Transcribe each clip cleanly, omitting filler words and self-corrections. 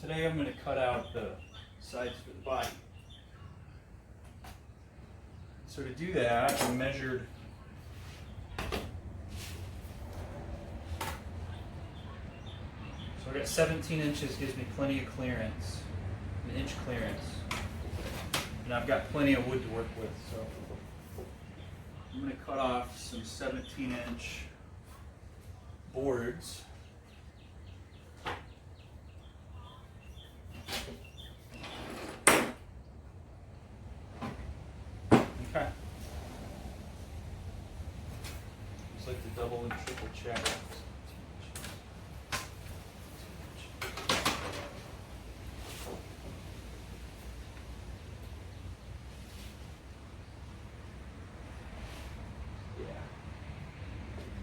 today I'm going to cut out the sides for the body. So to do that, I measured so I got 17 inches, gives me plenty of clearance, an inch clearance. And I've got plenty of wood to work with, so I'm going to cut off some 17-inch boards. Okay. Just like to double and triple check.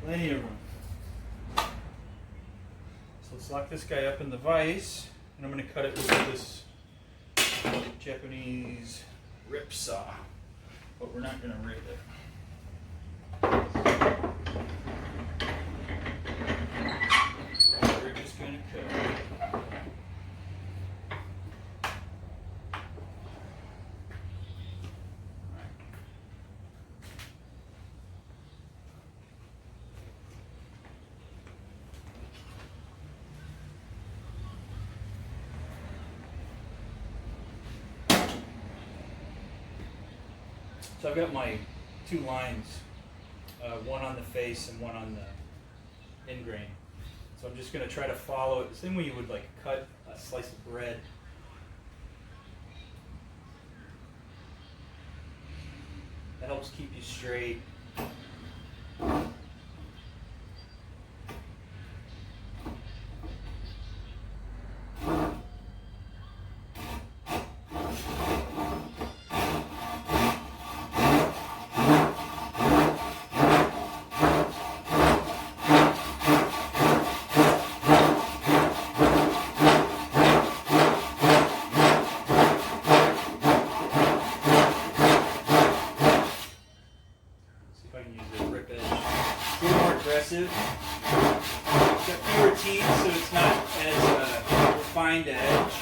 Plenty of room. So let's lock this guy up in the vise, and I'm going to cut it with this Japanese rip saw, but we're not going to rip it. We're just going to cut it. So I've got my two lines, one on the face and one on the end grain. So I'm just going to try to follow it the same way you would like cut a slice of bread. That helps keep you straight. Aggressive. It's got fewer teeth, so it's not as refined edge.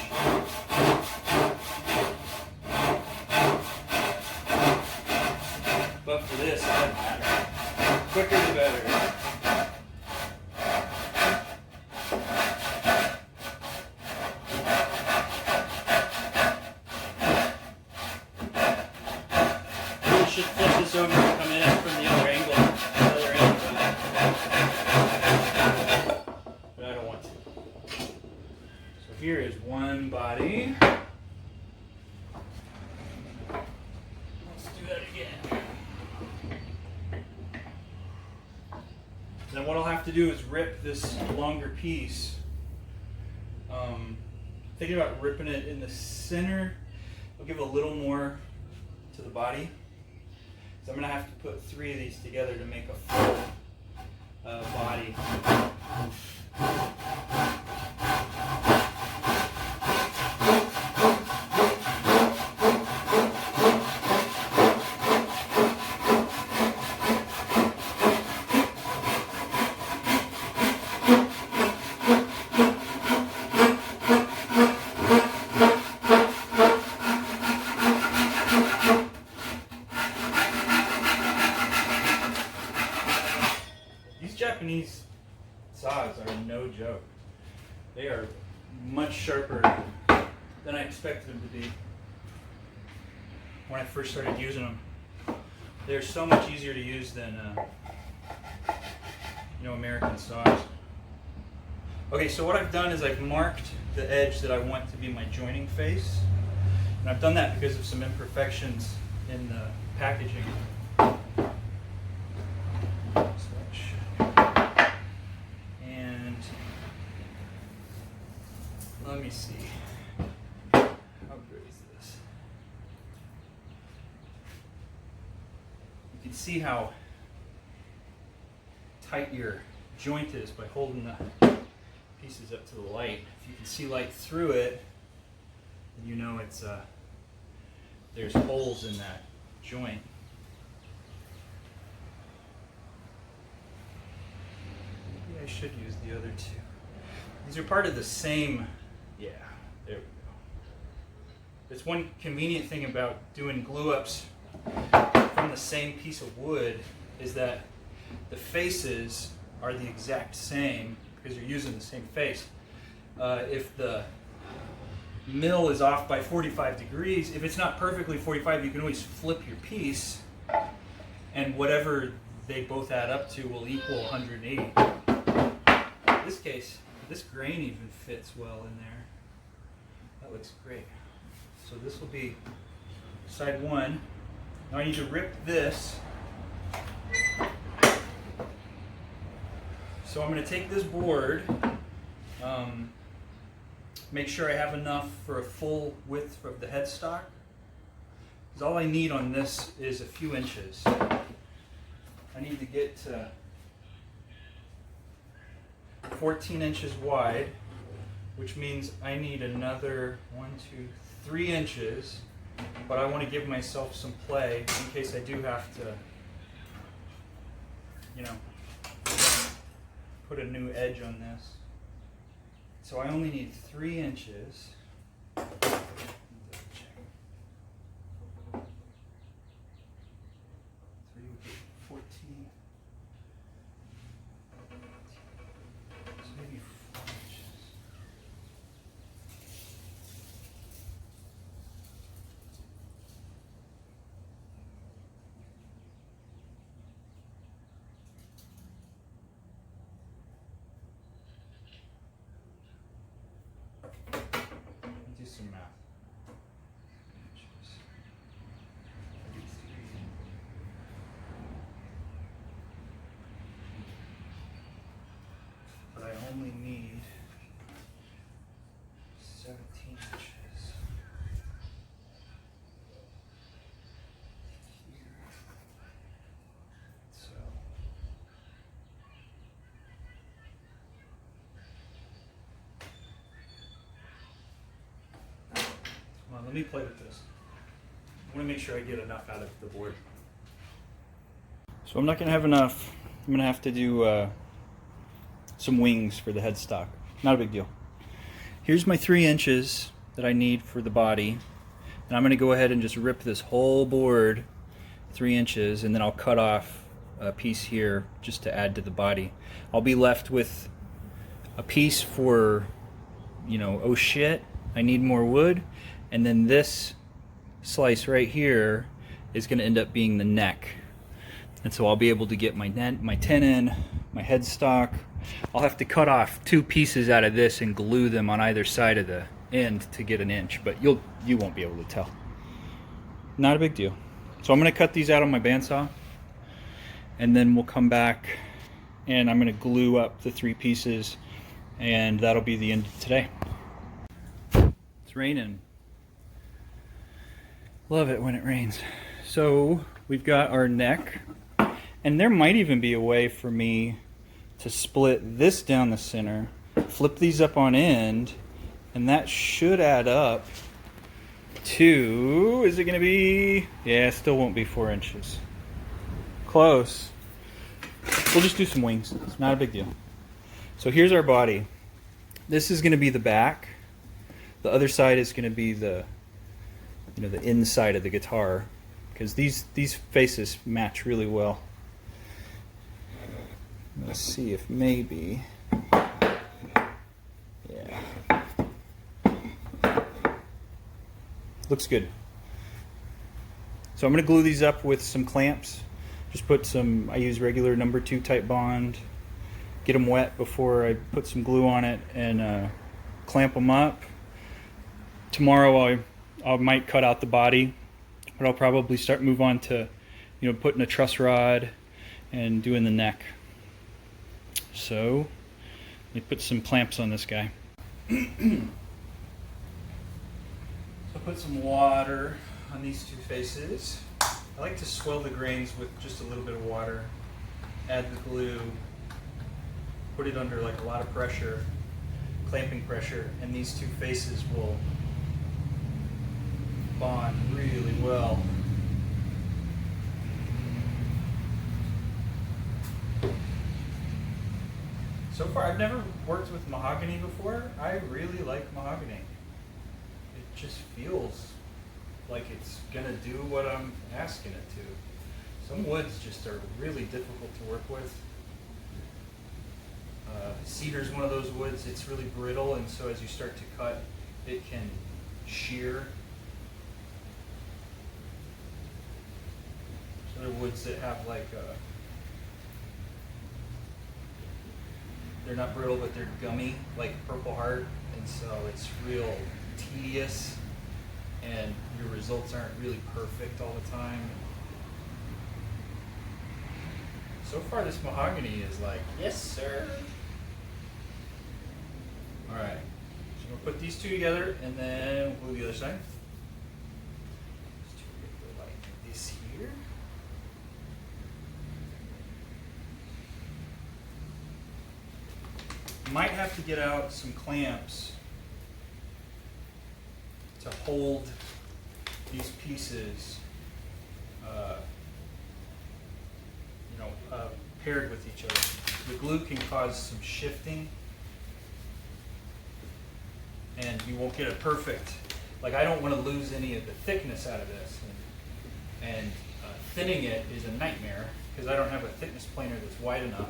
But for this, it doesn't matter. Quicker the better. You should flip this over and come in from the other angle. Here is one body. Let's do that again. Then what I'll have to do is rip this longer piece. Thinking about ripping it in the center. I'll give a little more to the body. So I'm going to have to put 3 of these together to make a full body. Japanese saws are no joke. They are much sharper than I expected them to be when I first started using them. They're so much easier to use than American saws. Okay, so what I've done is I've marked the edge that I want to be my joining face, and I've done that because of some imperfections in the packaging. Let me see. How good is this? You can see how tight your joint is by holding the pieces up to the light. If you can see light through it, then you know it's there's holes in that joint. Maybe I should use the other two. These are part of the same, yeah, There we go. There's one convenient thing about doing glue ups from the same piece of wood is that the faces are the exact same because you're using the same face. If the mill is off by 45 degrees, if it's not perfectly 45, you can always flip your piece and whatever they both add up to will equal 180. In this case, this grain even fits well in there. That looks great. So this will be side one. Now I need to rip this. So I'm going to take this board, make sure I have enough for a full width of the headstock. Because all I need on this is a few inches. I need to get to 14 inches wide, which means I need another 3 inches, but I want to give myself some play in case I do have to, you know, put a new edge on this. So I only need 3 inches. 14. So maybe 4 inches. Do some math. But I only need 17 inches. Here. So. Come on, let me play with this. I want to make sure I get enough out of the board. So I'm not going to have enough. I'm going to have to do some wings for the headstock. Not a big deal. Here's my 3 inches that I need for the body. And I'm going to go ahead and just rip this whole board 3 inches, and then I'll cut off a piece here just to add to the body. I'll be left with a piece for, you know, oh shit, I need more wood. And then this slice right here is going to end up being the neck. And so I'll be able to get my tenon, my headstock. I'll have to cut off 2 pieces out of this and glue them on either side of the end to get an inch, but you won't be able to tell. Not a big deal. So I'm going to cut these out on my bandsaw, and then we'll come back and I'm going to glue up the 3 pieces, and that'll be the end of today. It's raining. Love it when it rains. So we've got our neck, and there might even be a way for me to split this down the center, flip these up on end, and that should add up to, is it going to be, yeah, it still won't be 4 inches. Close. We'll just do some wings. It's not a big deal. So here's our body. This is going to be the back. The other side is going to be the, you know, the inside of the guitar, because these faces match really well. Let's see if maybe, yeah, looks good. So I'm going to glue these up with some clamps. Just put some, I use regular number 2 type bond, get them wet before I put some glue on it, and clamp them up. Tomorrow I might cut out the body, but I'll probably move on to, you know, putting a truss rod and doing the neck. So let me put some clamps on this guy. So put some water on these 2 faces. I like to swell the grains with just a little bit of water, add the glue, put it under like a lot of pressure, clamping pressure, and these 2 faces will bond really well. So far, I've never worked with mahogany before. I really like mahogany. just feels like it's gonna do what I'm asking it to. Some woods just are really difficult to work with. Cedar's one of those woods, it's really brittle, and so as you start to cut, it can shear. There's other woods that have like they're not brittle, but they're gummy, like Purple Heart, and so it's real tedious, and your results aren't really perfect all the time. So far, this mahogany is like, yes, sir. All right, so we'll put these two together, and then we'll do the other side. Just go like this here. Might have to get out some clamps to hold these pieces, paired with each other. The glue can cause some shifting, and you won't get a perfect. Like, I don't want to lose any of the thickness out of this, and thinning it is a nightmare because I don't have a thickness planer that's wide enough,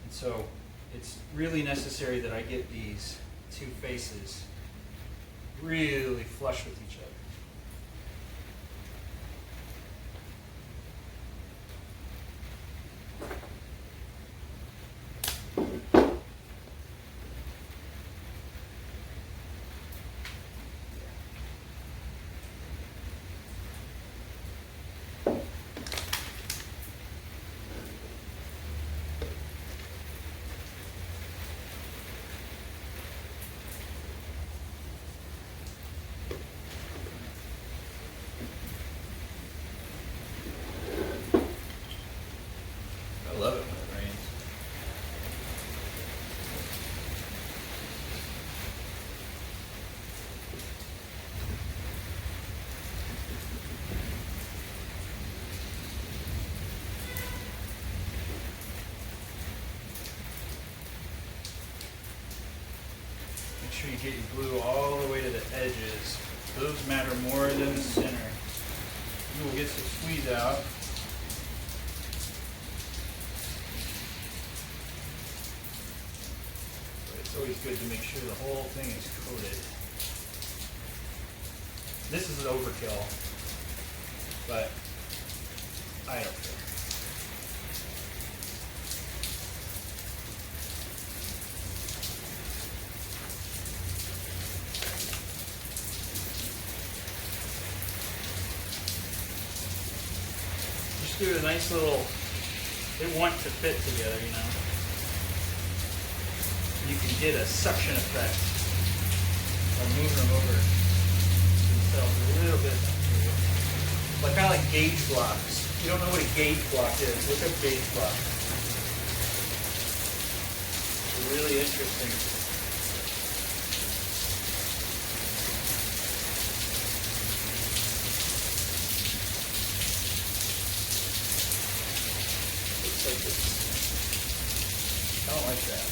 and so it's really necessary that I get these two faces really flush with each other. I love it when it rains. Make sure you get your glue all the way to the edges. Those matter more than the center. You will get some squeeze out. It's always good to make sure the whole thing is coated. This is an overkill, but I don't care. Just do a nice little, they want to fit together, you know. You can get a suction effect by moving them over themselves a little bit. Like, kind of like gauge blocks. If you don't know what a gauge block is, look up gauge block. It's really interesting. Looks like this. I don't like that.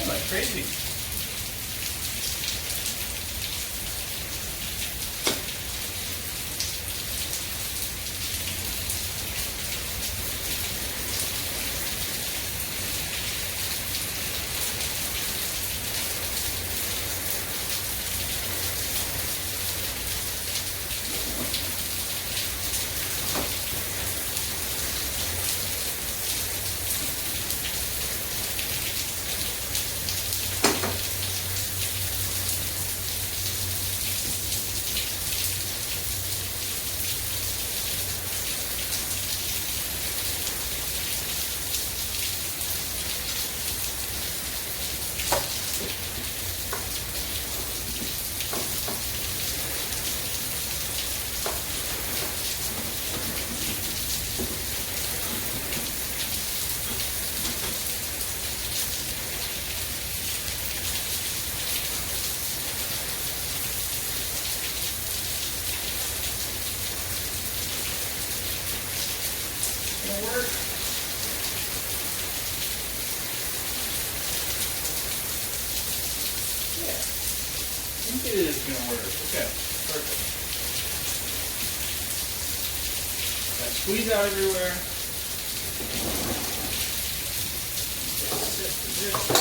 Like crazy. Gonna work. Yeah. I think it is gonna work. Okay. Perfect. Got squeeze out everywhere. Sit position.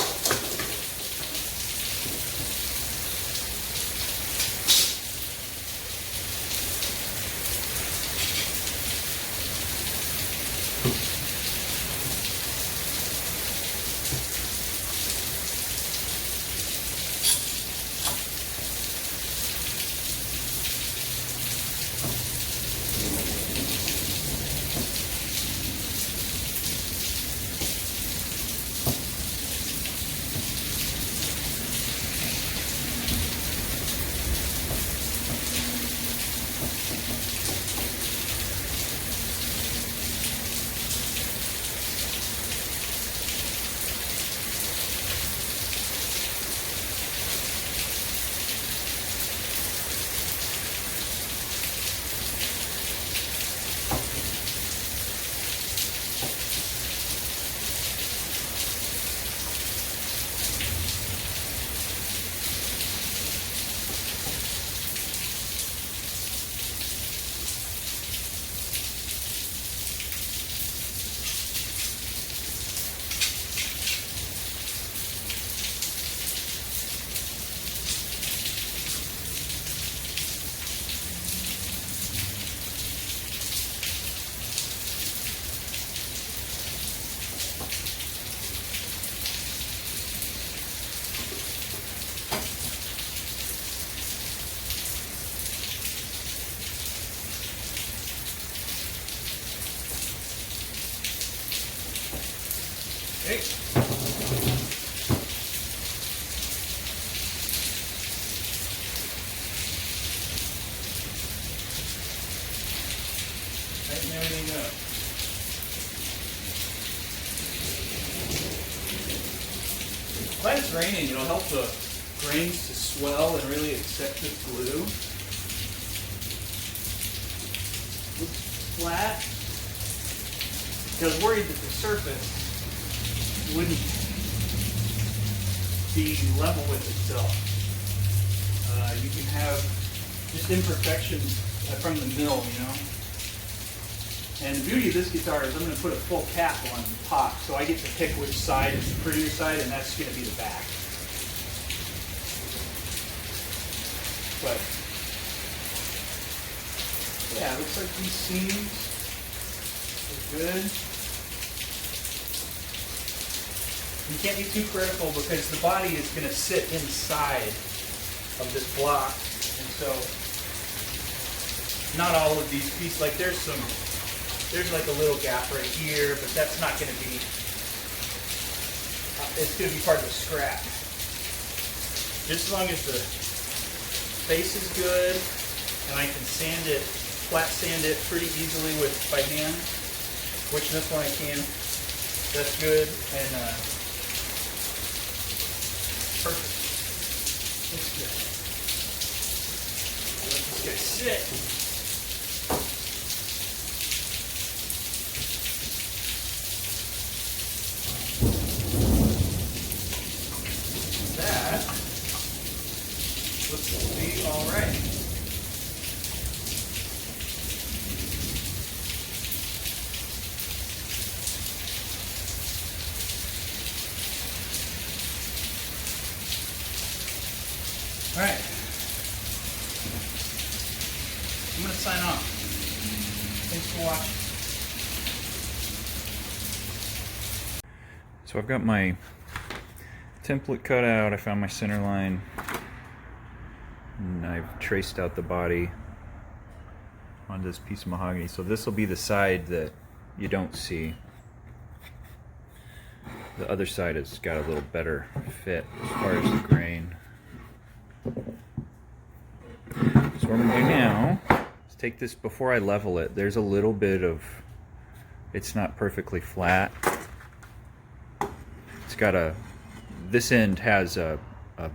Okay. Tighten everything up. When it's raining, it'll help the grains to swell and really accept the glue. Looks flat. I was worried that the surface wouldn't be level with itself. You can have just imperfections from the mill, you know. And the beauty of this guitar is I'm going to put a full cap on the top, so I get to pick which side is the prettier side, and that's going to be the back. But yeah, it looks like these seams are good. You can't be too critical because the body is going to sit inside of this block, and so not all of these pieces, like there's like a little gap right here, but that's not going to be, it's going to be part of the scrap. Just as long as the face is good, and I can sand it, flat sand it pretty easily by hand, which this one I can, that's good, and perfect. Looks good. Let this guy sit. That looks to be all right. All right, I'm going to sign off. Thanks for watching. So I've got my template cut out, I found my center line, and I've traced out the body on this piece of mahogany. So this will be the side that you don't see. The other side has got a little better fit as far as the grain. So what I'm going to do now is take this, before I level it, there's a little bit of, it's not perfectly flat. It's got a, this end has a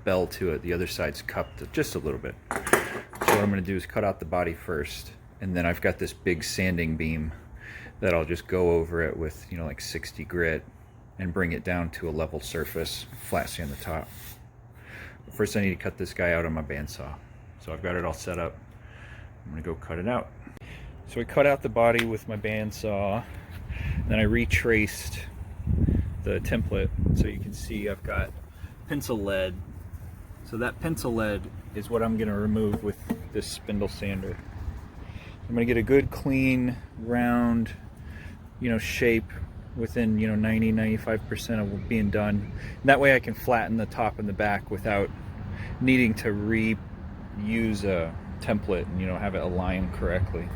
bell to it, the other side's cupped just a little bit. So what I'm going to do is cut out the body first, and then I've got this big sanding beam that I'll just go over it with, you know, like 60 grit and bring it down to a level surface, flat sand the top. But first I need to cut this guy out on my bandsaw. So I've got it all set up. I'm gonna go cut it out. So I cut out the body with my bandsaw, then I retraced the template so you can see I've got pencil lead. So that pencil lead is what I'm gonna remove with this spindle sander. I'm gonna get a good clean round, you know, shape within, you know, 90-95% of being done. That way I can flatten the top and the back without needing to reuse a template and, you know, have it align correctly.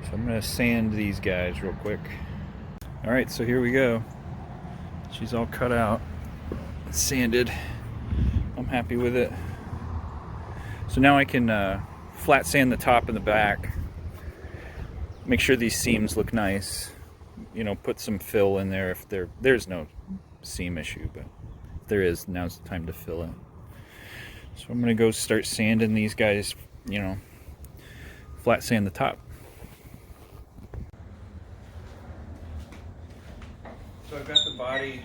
So I'm gonna sand these guys real quick. All right, so here we go. She's all cut out, sanded. I'm happy with it. So now I can flat sand the top and the back. Make sure these seams look nice. You know, put some fill in there if there's no seam issue, but if there is, now's the time to fill it. So I'm gonna go start sanding these guys, you know, flat sand the top. So I've got the body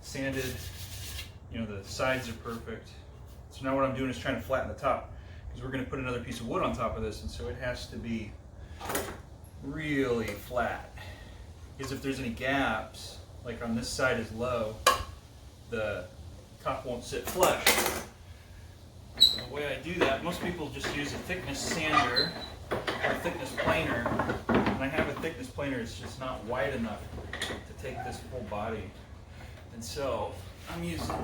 sanded, you know, the sides are perfect. So now what I'm doing is trying to flatten the top, because we're going to put another piece of wood on top of this, and so it has to be really flat. Because if there's any gaps, like on this side is low, the top won't sit flush. So the way I do that, most people just use a thickness sander or a thickness planer. When I have a thickness planer, it's just not wide enough to take this whole body. And so I'm using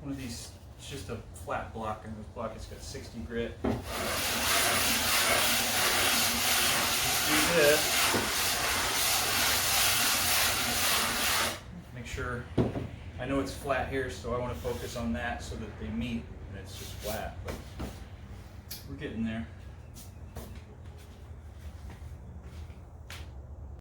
one of these. It's just a flat block, and this block has got 60 grit. Just do this. Make sure, I know it's flat here, so I want to focus on that so that they meet and it's just flat. But we're getting there.